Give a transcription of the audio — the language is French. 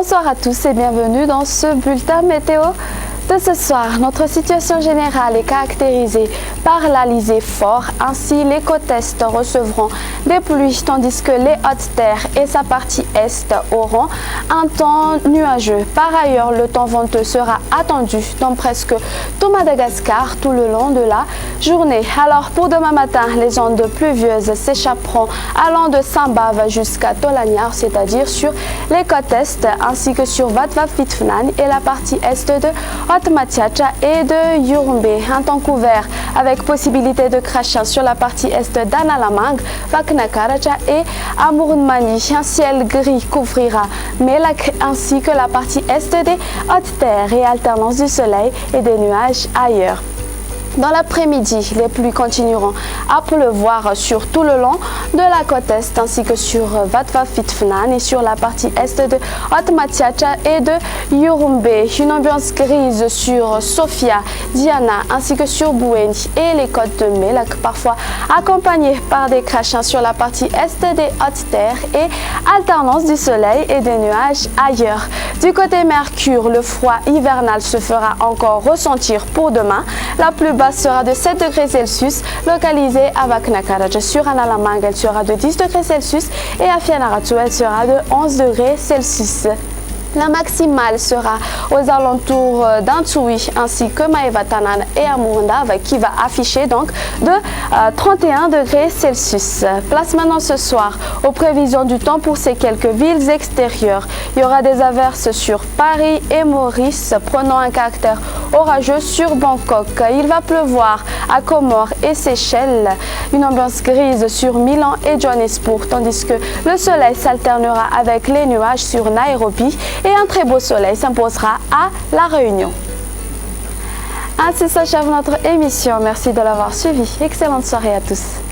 Bonsoir à tous et bienvenue dans ce bulletin météo de ce soir. Notre situation générale est caractérisée par l'alizé fort. Ainsi, les côtes est recevront des pluies tandis que les hautes terres et sa partie est auront un temps nuageux. Par ailleurs, le temps venteux sera attendu dans presque tout Madagascar tout le long de la journée. Alors pour demain matin, les ondes pluvieuses s'échapperont allant de Sambava jusqu'à Tolaniar, c'est-à-dire sur les côtes est ainsi que sur Vatva-Fitfnan et la partie est de Haute-Matiacha et de Yurumbe. Un temps couvert avec possibilité de crachin sur la partie est d'Analamang, Vaknakaracha et Amourmani. Un ciel gris couvrira Melak ainsi que la partie est des hautes terres et alternance du soleil et des nuages ailleurs. Dans l'après-midi, les pluies continueront à pleuvoir sur tout le long de la côte est ainsi que sur Vatva-Fitfnan et sur la partie est de Haute-Matiacha et de Yurumbe. Une ambiance grise sur Sofia, Diana ainsi que sur Boueni et les côtes de Melak, parfois accompagnées par des crachins sur la partie est des hautes terres et alternance du soleil et des nuages ailleurs. Du côté Mercure, le froid hivernal se fera encore ressentir pour demain. La plus basse sera de 7 degrés Celsius, localisée à Vaknakaraja. Sur Analamang, elle sera de 10 degrés Celsius et à Fianaratu, elle sera de 11 degrés Celsius. La maximale sera aux alentours d'Antsoui ainsi que Maevatanan et Amouranda qui va afficher donc de 31 degrés Celsius. Place maintenant ce soir aux prévisions du temps pour ces quelques villes extérieures. Il y aura des averses sur Paris et Maurice, prenant un caractère orageux sur Bangkok. Il va pleuvoir à Comores et Seychelles. Une ambiance grise sur Milan et Johannesburg, tandis que le soleil s'alternera avec les nuages sur Nairobi et un très beau soleil s'imposera à La Réunion. Ainsi s'achève notre émission. Merci de l'avoir suivi. Excellente soirée à tous.